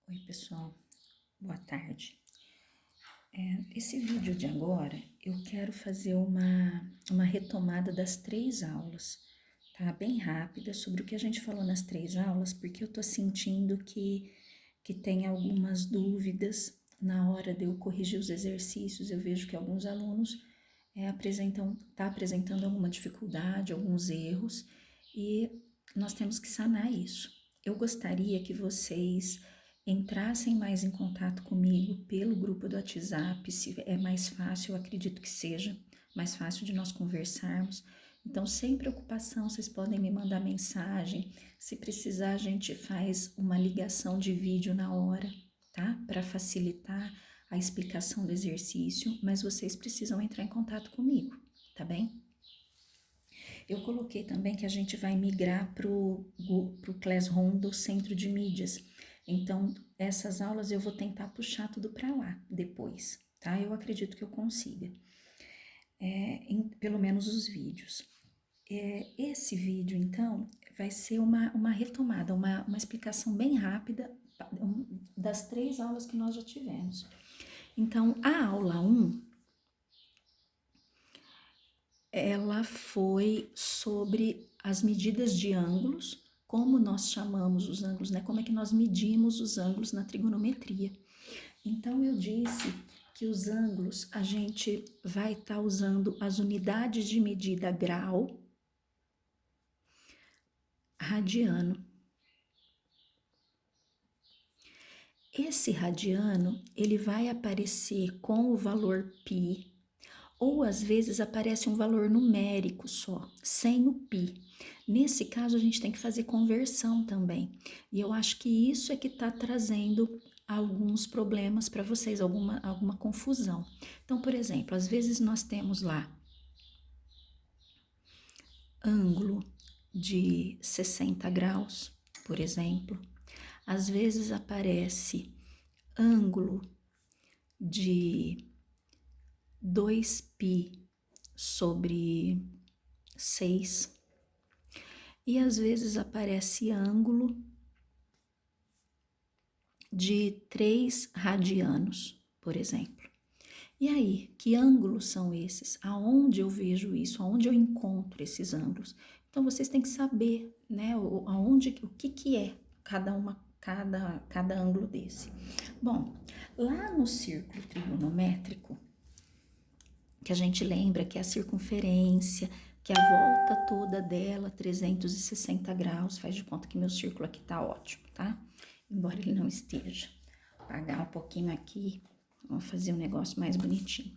Oi, pessoal, boa tarde. Esse vídeo de agora eu quero fazer uma retomada das 3 aulas, tá? Bem rápida sobre o que a gente falou nas 3 aulas, porque eu tô sentindo que tem algumas dúvidas na hora de eu corrigir os exercícios. Eu vejo que alguns alunos tá apresentando alguma dificuldade, alguns erros, e nós temos que sanar isso. Eu gostaria que vocês entrassem mais em contato comigo pelo grupo do WhatsApp, se é mais fácil, eu acredito que seja mais fácil de nós conversarmos. Então, sem preocupação, vocês podem me mandar mensagem. Se precisar, a gente faz uma ligação de vídeo na hora, tá? Para facilitar a explicação do exercício, mas vocês precisam entrar em contato comigo, tá bem? Eu coloquei também que a gente vai migrar pro Classroom do Centro de Mídias. Então, essas aulas eu vou tentar puxar tudo para lá depois, tá? Eu acredito que eu consiga. Pelo menos os vídeos. Esse vídeo, então, vai ser uma retomada, uma explicação bem rápida das 3 aulas que nós já tivemos. Então, a aula 1, ela foi sobre as medidas de ângulos, como nós chamamos os ângulos, né? Como é que nós medimos os ângulos na trigonometria. Então, eu disse que os ângulos, a gente vai estar usando as unidades de medida grau, radiano. Esse radiano, ele vai aparecer com o valor π, ou às vezes aparece um valor numérico só, sem o π. Nesse caso, a gente tem que fazer conversão também. E eu acho que isso é que está trazendo alguns problemas para vocês, alguma confusão. Então, por exemplo, às vezes nós temos lá ângulo de 60 graus, por exemplo. Às vezes aparece ângulo de 2π sobre 6. E às vezes aparece ângulo de 3 radianos, por exemplo. E aí, que ângulos são esses? Aonde eu vejo isso? Aonde eu encontro esses ângulos? Então, vocês têm que saber, né, o que é cada ângulo desse. Bom, lá no círculo trigonométrico, que a gente lembra que é a circunferência, que a volta toda dela, 360 graus, faz de conta que meu círculo aqui tá ótimo, tá? Embora ele não esteja. Vou apagar um pouquinho aqui, vamos fazer um negócio mais bonitinho.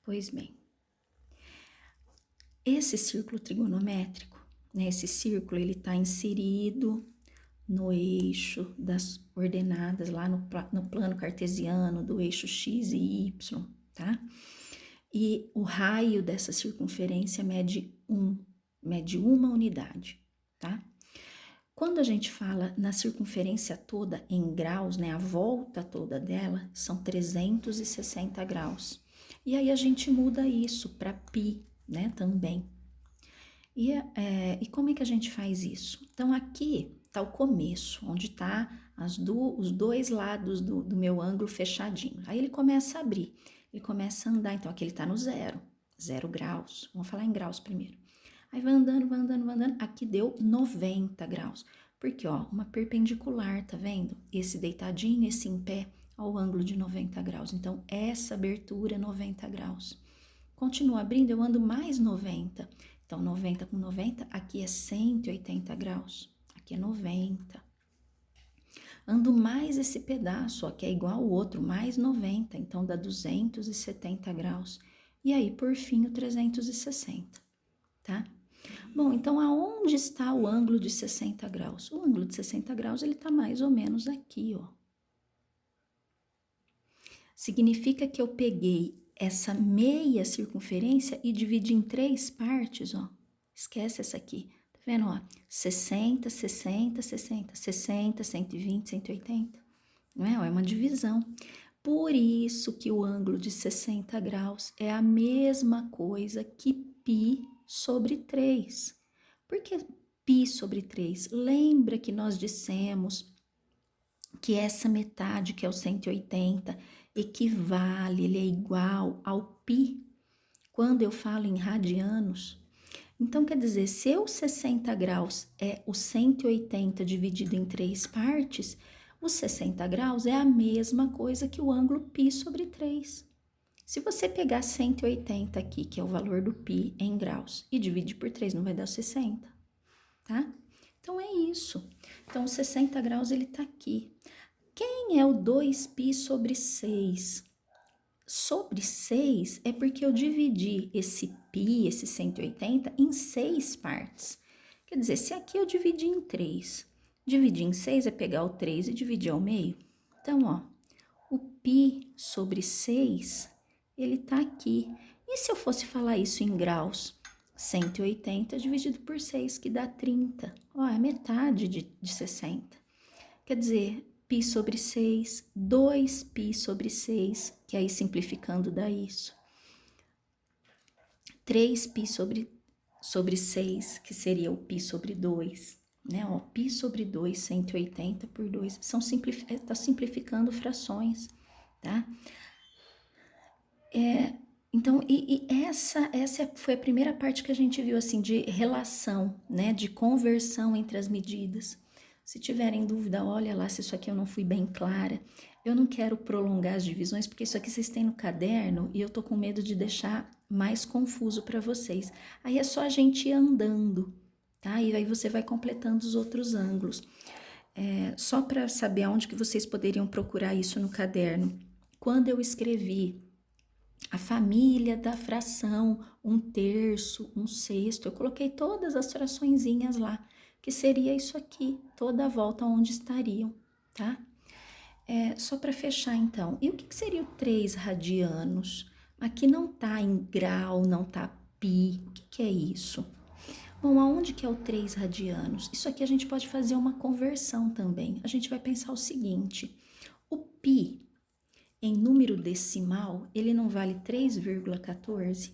Pois bem, esse círculo trigonométrico, né, esse círculo, ele tá inserido no eixo das ordenadas, lá no plano cartesiano, do eixo x e y, tá? E o raio dessa circunferência mede uma unidade, tá? Quando a gente fala na circunferência toda em graus, né, a volta toda dela são 360 graus. E aí a gente muda isso para π, né, também. E como é que a gente faz isso? Então aqui está o começo, onde está os dois lados do meu ângulo fechadinho. Aí ele começa a abrir, ele começa a andar, então aqui ele está no 0 graus. Vamos falar em graus primeiro. Aí vai andando, vai andando, vai andando, aqui deu 90 graus. Porque, ó, uma perpendicular, tá vendo? Esse deitadinho, esse em pé, ao ângulo de 90 graus. Então, essa abertura é 90 graus. Continua abrindo, eu ando mais 90. Então, 90 com 90, aqui é 180 graus. Aqui é 90. Ando mais esse pedaço, ó, que é igual ao outro, mais 90. Então, dá 270 graus. E aí, por fim, o 360, tá? Bom, então aonde está o ângulo de 60 graus? O ângulo de 60 graus, ele tá mais ou menos aqui, ó. Significa que eu peguei essa meia circunferência e dividi em 3 partes, ó. Esquece essa aqui. Tá vendo, ó? 60, 60, 60, 60, 120, 180. Não é? Ó, é uma divisão. Por isso que o ângulo de 60 graus é a mesma coisa que π sobre 3. Por que π sobre 3? Lembra que nós dissemos que essa metade, que é o 180, equivale, ele é igual ao π, quando eu falo em radianos. Então, quer dizer, se os 60 graus é o 180 dividido em 3 partes, os 60 graus é a mesma coisa que o ângulo π sobre 3. Se você pegar 180 aqui, que é o valor do π em graus, e dividir por 3, não vai dar 60, tá? Então, é isso. Então, o 60 graus, ele tá aqui. Quem é o 2π sobre 6? Sobre 6 é porque eu dividi esse π, esse 180, em 6 partes. Quer dizer, se aqui eu dividi em 3, dividir em 6 é pegar o 3 e dividir ao meio. Então, ó, o π sobre 6, ele tá aqui. E se eu fosse falar isso em graus? 180 dividido por 6, que dá 30. Ó, é metade de 60. Quer dizer, π sobre 6, 2π sobre 6, que aí simplificando dá isso. 3π sobre 6, que seria o π sobre 2, né? Ó, π sobre 2, 180 por 2, tá simplificando frações, tá? Então, essa foi a primeira parte que a gente viu, assim, de relação, né? De conversão entre as medidas. Se tiverem dúvida, olha lá se isso aqui eu não fui bem clara. Eu não quero prolongar as divisões, porque isso aqui vocês têm no caderno e eu tô com medo de deixar mais confuso para vocês. Aí é só a gente ir andando, tá? E aí você vai completando os outros ângulos. Só para saber aonde que vocês poderiam procurar isso no caderno. Quando eu escrevi a família da fração, 1/3, 1/6, eu coloquei todas as fraçõezinhas lá, que seria isso aqui, toda a volta onde estariam, tá? Só para fechar então, e o que seria o 3 radianos? Aqui não tá em grau, não tá π, o que é isso? Bom, aonde que é o 3 radianos? Isso aqui a gente pode fazer uma conversão também. A gente vai pensar o seguinte, o π em número decimal, ele não vale 3,14?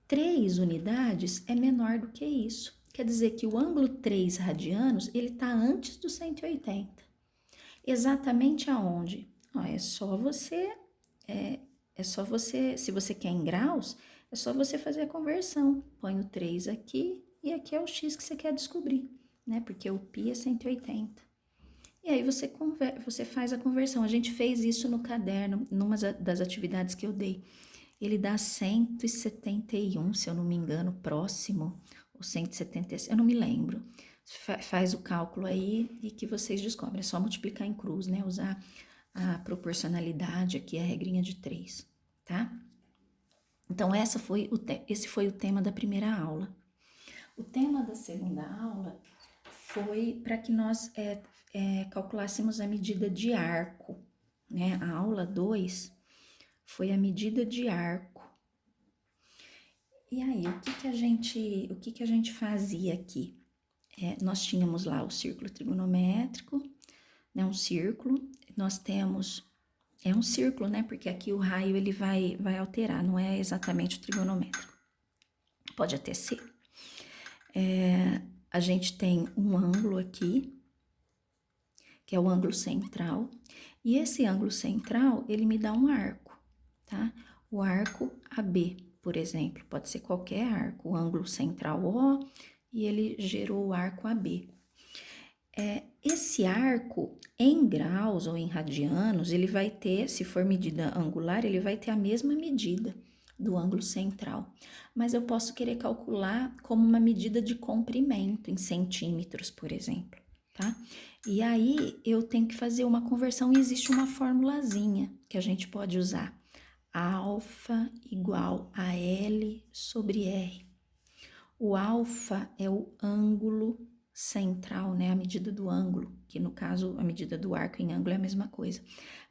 3 unidades é menor do que isso. Quer dizer que o ângulo 3 radianos, ele está antes do 180. Exatamente aonde? É só você, se você quer em graus, é só você fazer a conversão. Põe o 3 aqui e aqui é o x que você quer descobrir, né? Porque o π é 180. E aí você faz a conversão. A gente fez isso no caderno, numa das atividades que eu dei. Ele dá 171, se eu não me engano, próximo, ou 176, eu não me lembro. Faz o cálculo aí e que vocês descobrem. É só multiplicar em cruz, né? Usar a proporcionalidade aqui, a regrinha de 3, tá? Então, esse foi o tema da primeira aula. O tema da segunda aula foi para que nós calculássemos a medida de arco, né? A aula 2 foi a medida de arco. E aí, o que a gente fazia aqui? Nós tínhamos lá o círculo trigonométrico, né? Um círculo. Nós temos um círculo, né? Porque aqui o raio ele vai alterar, não é exatamente o trigonométrico. Pode até ser. A gente tem um ângulo aqui, que é o ângulo central, e esse ângulo central, ele me dá um arco, tá? O arco AB, por exemplo, pode ser qualquer arco, o ângulo central O, e ele gerou o arco AB. Esse arco, em graus ou em radianos, ele vai ter, se for medida angular, ele vai ter a mesma medida do ângulo central, mas eu posso querer calcular como uma medida de comprimento, em centímetros, por exemplo, tá? E aí, eu tenho que fazer uma conversão e existe uma formulazinha que a gente pode usar. Alfa igual a L sobre R. O alfa é o ângulo central, né? A medida do ângulo, que no caso, a medida do arco em ângulo é a mesma coisa.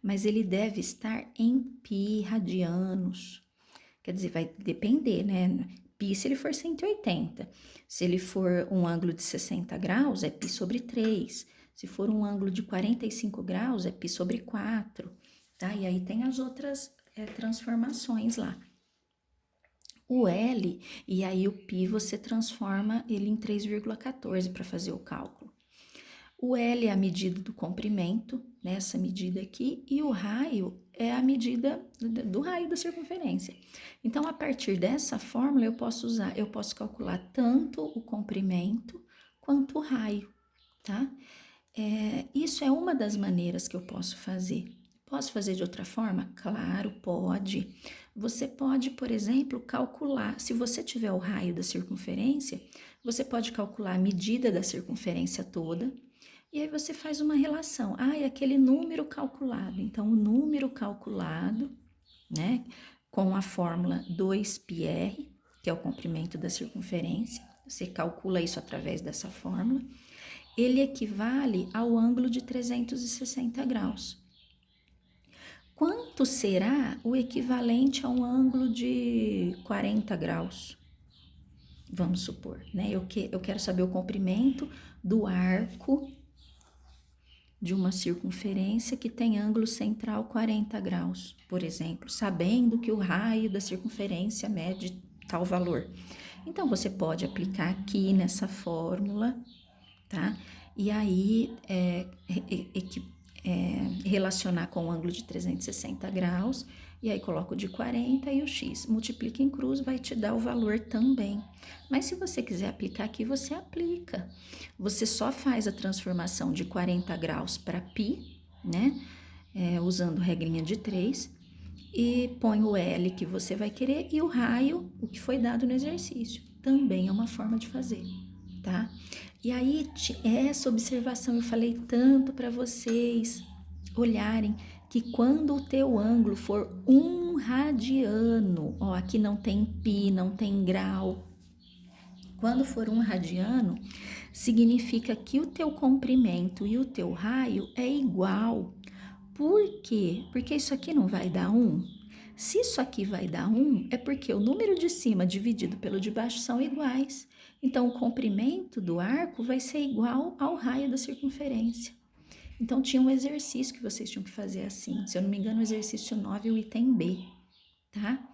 Mas ele deve estar em π radianos. Quer dizer, vai depender, né? Π se ele for 180. Se ele for um ângulo de 60 graus, é π sobre 3. Se for um ângulo de 45 graus, é π sobre 4, tá? E aí tem as outras transformações lá. O L, e aí o π você transforma ele em 3,14 para fazer o cálculo. O L é a medida do comprimento, nessa medida aqui, e o raio é a medida do raio da circunferência. Então, a partir dessa fórmula, eu posso calcular tanto o comprimento quanto o raio, tá? Isso é uma das maneiras que eu posso fazer. Posso fazer de outra forma? Claro, pode. Você pode, por exemplo, calcular, se você tiver o raio da circunferência, você pode calcular a medida da circunferência toda, e aí você faz uma relação. É aquele número calculado. Então, o número calculado, né, com a fórmula 2πr, que é o comprimento da circunferência, você calcula isso através dessa fórmula, ele equivale ao ângulo de 360 graus. Quanto será o equivalente a um ângulo de 40 graus? Vamos supor, né? Eu quero saber o comprimento do arco de uma circunferência que tem ângulo central 40 graus, por exemplo, sabendo que o raio da circunferência mede tal valor. Então, você pode aplicar aqui nessa fórmula, tá? E aí, relacionar com o ângulo de 360 graus, e aí coloco de 40 e o x. Multiplica em cruz, vai te dar o valor também. Mas se você quiser aplicar aqui, você aplica. Você só faz a transformação de 40 graus para π, né? Usando regrinha de 3, e põe o L que você vai querer e o raio, o que foi dado no exercício. Também é uma forma de fazer, tá? E aí, essa observação eu falei tanto para vocês olharem que quando o teu ângulo for 1 radiano, ó, aqui não tem pi, não tem grau. Quando for 1 radiano, significa que o teu comprimento e o teu raio é igual. Por quê? Porque isso aqui não vai dar 1. Se isso aqui vai dar 1, é porque o número de cima dividido pelo de baixo são iguais. Então, o comprimento do arco vai ser igual ao raio da circunferência. Então, tinha um exercício que vocês tinham que fazer assim. Se eu não me engano, o exercício 9, o item B, tá?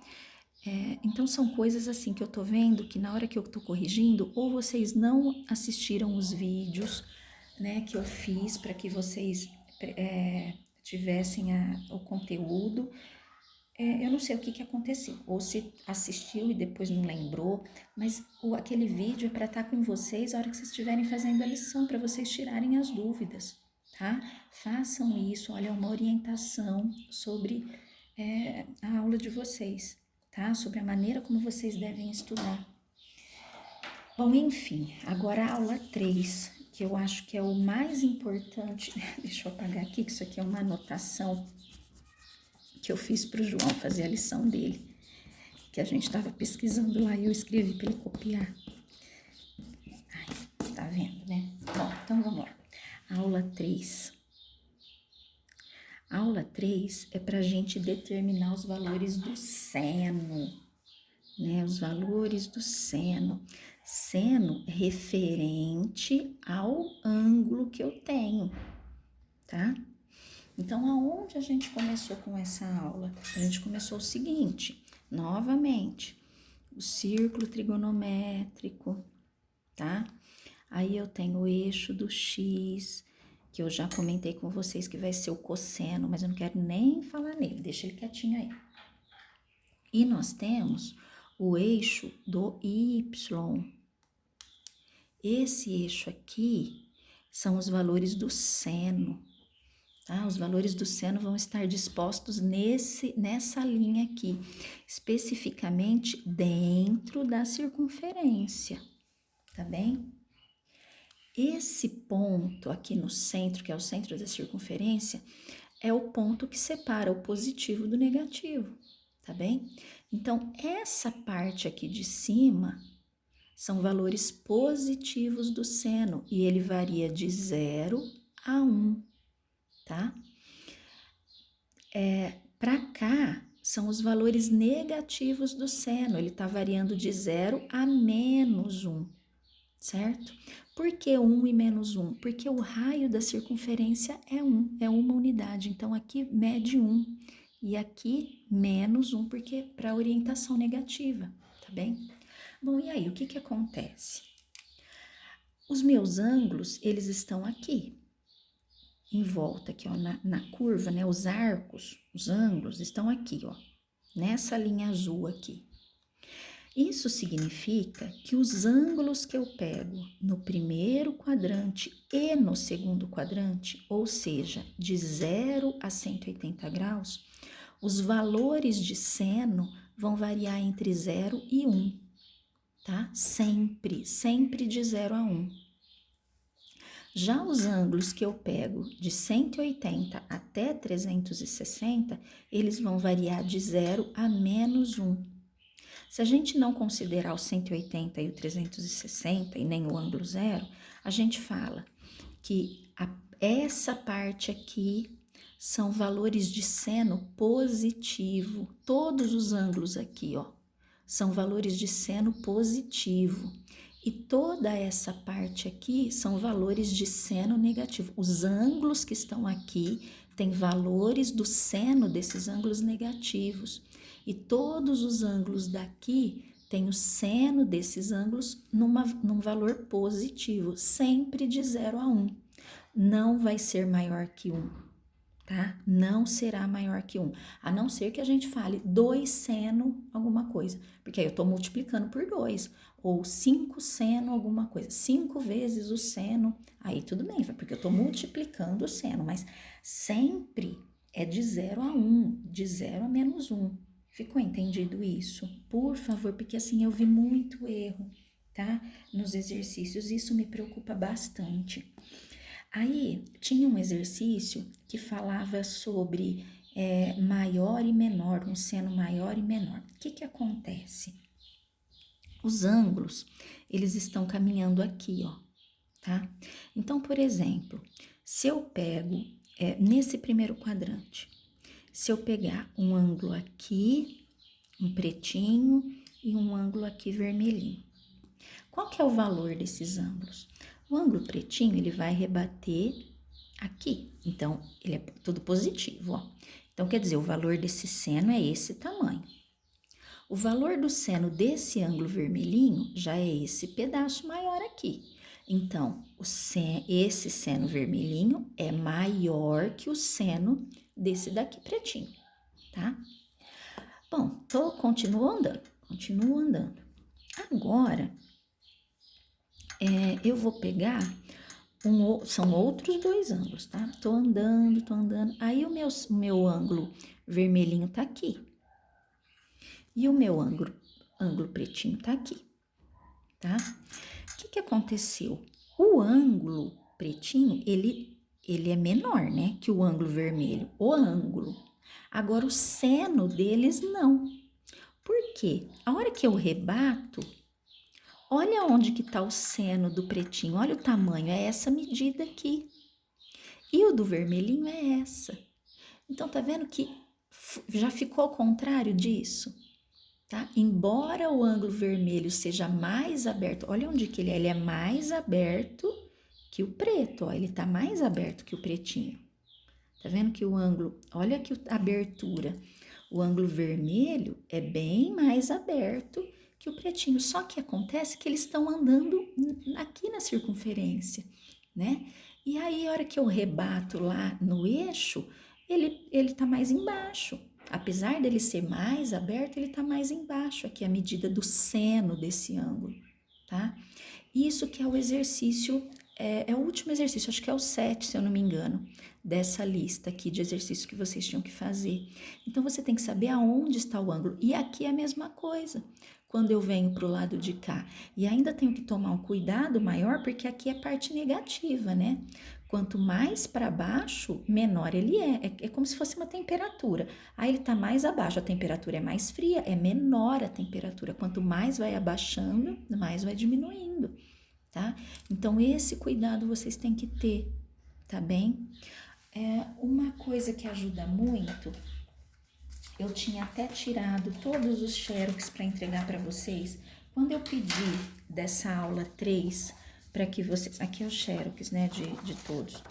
Então, são coisas assim que eu tô vendo que na hora que eu tô corrigindo, ou vocês não assistiram os vídeos, né, que eu fiz para que vocês tivessem o conteúdo. Eu não sei o que aconteceu, ou se assistiu e depois não lembrou, mas aquele vídeo é para estar com vocês a hora que vocês estiverem fazendo a lição, para vocês tirarem as dúvidas, tá? Façam isso, olha, é uma orientação sobre a aula de vocês, tá? Sobre a maneira como vocês devem estudar. Bom, enfim, agora a aula 3, que eu acho que é o mais importante. Deixa eu apagar aqui, que isso aqui é uma anotação que eu fiz para o João fazer a lição dele, que a gente estava pesquisando lá e eu escrevi para ele copiar. Ai, tá vendo, né? Bom, então vamos lá. Aula 3. Aula 3 é para a gente determinar os valores do seno, né? Os valores do seno. Seno é referente ao ângulo que eu tenho, tá? Então, aonde a gente começou com essa aula? A gente começou o seguinte, novamente, o círculo trigonométrico, tá? Aí eu tenho o eixo do x, que eu já comentei com vocês que vai ser o cosseno, mas eu não quero nem falar nele, deixa ele quietinho aí. E nós temos o eixo do y. Esse eixo aqui são os valores do seno. Tá? Os valores do seno vão estar dispostos nessa linha aqui, especificamente dentro da circunferência, tá bem? Esse ponto aqui no centro, que é o centro da circunferência, é o ponto que separa o positivo do negativo, tá bem? Então, essa parte aqui de cima são valores positivos do seno e ele varia de 0 a 1. Tá? Para cá, são os valores negativos do seno, ele está variando de 0 a -1, certo? Por que 1 e -1? Porque o raio da circunferência é 1, é uma unidade, então aqui mede 1, e aqui -1, porque para orientação negativa, tá bem? Bom, e aí, o que acontece? Os meus ângulos, eles estão aqui, em volta aqui, ó, na curva, né? Os arcos, os ângulos estão aqui, ó, nessa linha azul aqui. Isso significa que os ângulos que eu pego no primeiro quadrante e no segundo quadrante, ou seja, de 0 a 180 graus, os valores de seno vão variar entre 0 e 1, tá? Sempre de 0 a 1. Já os ângulos que eu pego de 180 até 360, eles vão variar de 0 a menos 1. Se a gente não considerar o 180 e o 360 e nem o ângulo zero, a gente fala que essa parte aqui são valores de seno positivo. Todos os ângulos aqui, ó, são valores de seno positivo. E toda essa parte aqui são valores de seno negativo. Os ângulos que estão aqui têm valores do seno desses ângulos negativos. E todos os ângulos daqui têm o seno desses ângulos num valor positivo, sempre de 0 a 1. Não vai ser maior que 1, tá? Não será maior que 1, a não ser que a gente fale 2 seno alguma coisa, porque aí eu estou multiplicando por 2, ou 5 seno alguma coisa, 5 vezes o seno, aí tudo bem, porque eu estou multiplicando o seno, mas sempre é de 0 a 1, de 0 a menos 1. Ficou entendido isso? Por favor, porque assim eu vi muito erro, tá? Nos exercícios, isso me preocupa bastante. Aí, tinha um exercício que falava sobre maior e menor, um seno maior e menor. O que acontece? Os ângulos, eles estão caminhando aqui, ó, tá? Então, por exemplo, se eu pego nesse primeiro quadrante, se eu pegar um ângulo aqui, um pretinho e um ângulo aqui vermelhinho, qual que é o valor desses ângulos? O ângulo pretinho, ele vai rebater aqui, então ele é tudo positivo, ó. Então, quer dizer, o valor desse seno é esse tamanho. O valor do seno desse ângulo vermelhinho já é esse pedaço maior aqui. Então, esse seno vermelhinho é maior que o seno desse daqui pretinho, tá? Bom, continuo andando. Agora, eu vou pegar, são outros 2 ângulos, tá? Tô andando, aí o meu ângulo vermelhinho tá aqui. E o meu ângulo pretinho tá aqui, tá? O que aconteceu? O ângulo pretinho, ele é menor, né, que o ângulo vermelho, o ângulo. Agora, o seno deles, não. Por quê? A hora que eu rebato, olha onde que tá o seno do pretinho, olha o tamanho, é essa medida aqui. E o do vermelhinho é essa. Então, tá vendo que já ficou ao contrário disso? Tá? Embora o ângulo vermelho seja mais aberto, olha onde que ele é mais aberto que o preto, ó, ele tá mais aberto que o pretinho. Tá vendo que o ângulo, olha que a abertura, o ângulo vermelho é bem mais aberto que o pretinho, só que acontece que eles estão andando aqui na circunferência, né? E aí, a hora que eu rebato lá no eixo, ele tá mais embaixo. Apesar dele ser mais aberto, ele tá mais embaixo aqui, a medida do seno desse ângulo, tá? Isso que é o exercício, é o último exercício, acho que é o 7, se eu não me engano, dessa lista aqui de exercícios que vocês tinham que fazer. Então, você tem que saber aonde está o ângulo. E aqui é a mesma coisa, quando eu venho para o lado de cá. E ainda tenho que tomar um cuidado maior, porque aqui é a parte negativa, né? Quanto mais para baixo, menor ele é. É como se fosse uma temperatura. Aí ele está mais abaixo, a temperatura é mais fria, é menor a temperatura. Quanto mais vai abaixando, mais vai diminuindo, tá? Então, esse cuidado vocês têm que ter, tá bem? Uma coisa que ajuda muito, eu tinha até tirado todos os xerox para entregar para vocês. Quando eu pedi dessa aula 3, para que vocês... Aqui é o xerox, né, de todos.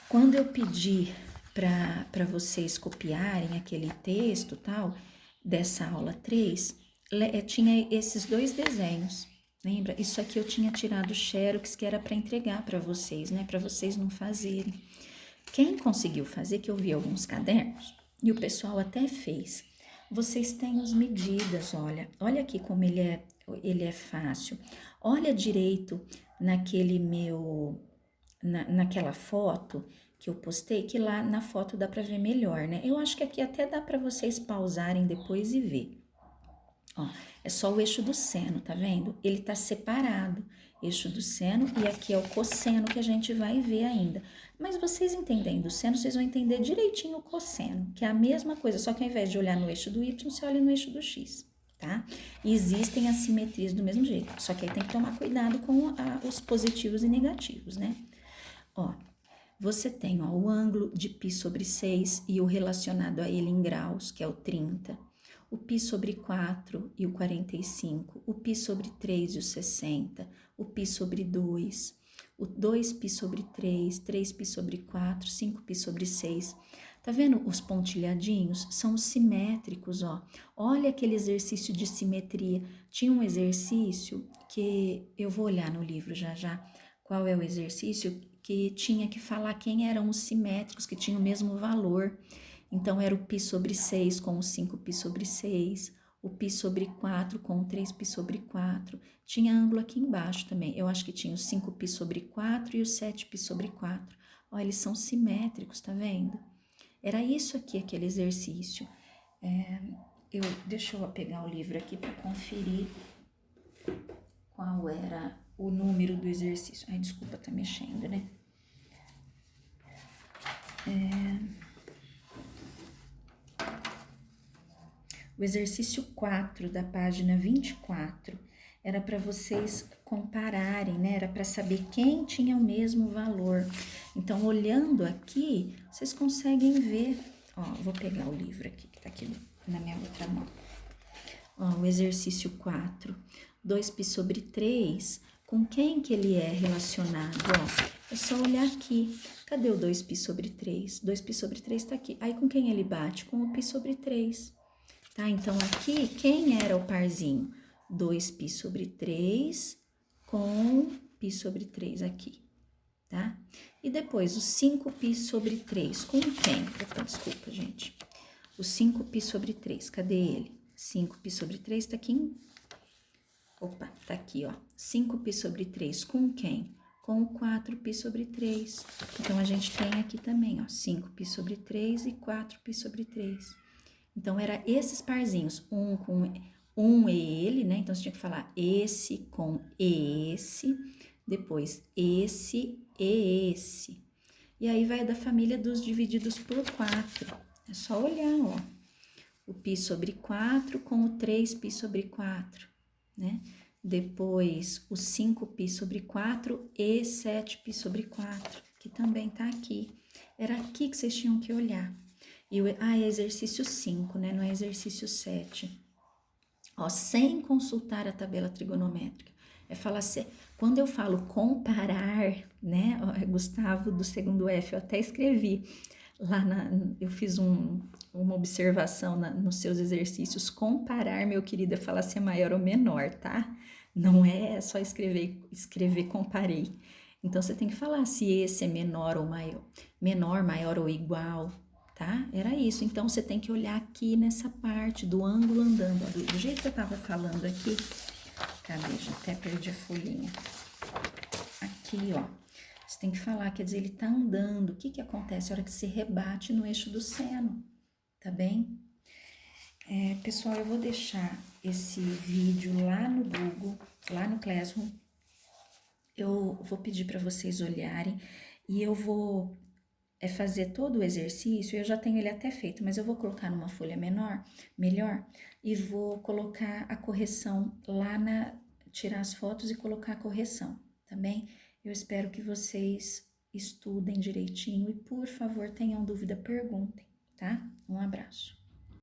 Quando eu pedi para vocês copiarem aquele texto, tal, dessa aula 3, tinha esses 2 desenhos, Lembra? Isso aqui eu tinha tirado xerox que era para entregar para vocês, né? Para vocês não fazerem. Quem conseguiu fazer, que eu vi alguns cadernos, e o pessoal até fez. Vocês têm as medidas, olha. Olha aqui como ele é fácil. Olha direito naquele naquela foto que eu postei, que lá na foto dá para ver melhor, né? Eu acho que aqui até dá para vocês pausarem depois e ver. Ó, é só o eixo do seno, tá vendo? Ele tá separado, eixo do seno, e aqui é o cosseno que a gente vai ver ainda. Mas vocês entendendo o seno, vocês vão entender direitinho o cosseno, que é a mesma coisa, só que ao invés de olhar no eixo do y, você olha no eixo do x, tá? E existem assimetrias do mesmo jeito, só que aí tem que tomar cuidado com os positivos e negativos, né? Ó, você tem ó, o ângulo de π sobre 6 e o relacionado a ele em graus, que é o 30. O π sobre 4 e o 45, o π sobre 3 e o 60, o π sobre 2, o 2π sobre 3, 3π sobre 4, 5π sobre 6. Tá vendo os pontilhadinhos? São os simétricos, ó. Olha aquele exercício de simetria. Tinha um exercício que eu vou olhar no livro já já. Qual é o exercício? Que tinha que falar quem eram os simétricos, que tinham o mesmo valor. Então, era o π sobre 6 com o 5π sobre 6, o π sobre 4 com o 3π sobre 4. Tinha ângulo aqui embaixo também. Eu acho que tinha o 5π sobre 4 e o 7π sobre 4. Ó, eles são simétricos, tá vendo? Era isso aqui, aquele exercício. Deixa eu pegar o livro aqui para conferir qual era o número do exercício. Ai, desculpa, tá mexendo, né? O exercício 4 da página 24 era para vocês compararem, né? Era para saber quem tinha o mesmo valor. Então, olhando aqui, vocês conseguem ver. Ó, vou pegar o livro aqui, que tá aqui na minha outra mão. Ó, o exercício 4, 2π sobre 3, com quem que ele é relacionado? Ó, é só olhar aqui. Cadê o 2π sobre 3? 2π sobre 3 tá aqui. Aí, com quem ele bate? Com o π sobre 3. Tá? Então, aqui, quem era o parzinho? 2π sobre 3 com π sobre 3 aqui, tá? E depois, o 5π sobre 3, com quem? Opa, desculpa, gente. O 5π sobre 3, cadê ele? 5π sobre 3 tá aqui Opa, tá aqui, ó. 5π sobre 3 com quem? Com o 4π sobre 3. Então, a gente tem aqui também, ó, 5π sobre 3 e 4π sobre 3. Então, era esses parzinhos, um e ele, né? Então, você tinha que falar esse com esse, depois esse e esse. E aí, vai da família dos divididos por 4. É só olhar, ó. O π sobre 4 com o 3π sobre 4, né? Depois, o 5π sobre 4 e 7π sobre 4, que também tá aqui. Era aqui que vocês tinham que olhar. E é exercício 5, né? Não é exercício 7. Ó, sem consultar a tabela trigonométrica. É falar assim, quando eu falo comparar, né? Ó, Gustavo do segundo F, eu até escrevi lá eu fiz uma observação nos seus exercícios. Comparar, meu querido, é falar se é maior ou menor, tá? Não é só escrever comparei. Então, você tem que falar se esse é menor ou maior, maior ou igual, tá? Era isso. Então, você tem que olhar aqui nessa parte do ângulo andando. Ó, do jeito que eu tava falando aqui. Cadê? Já até perdi a folhinha. Aqui, ó. Você tem que falar, quer dizer, ele tá andando. O que que acontece? A hora que você rebate no eixo do seno, tá bem? Pessoal, eu vou deixar esse vídeo lá no Google, lá no Classroom. Eu vou pedir para vocês olharem e eu vou fazer todo o exercício. Eu já tenho ele até feito, mas eu vou colocar numa folha melhor, e vou colocar a correção lá tirar as fotos e colocar a correção, tá bem? Eu espero que vocês estudem direitinho e, por favor, tenham dúvida, perguntem, tá? Um abraço.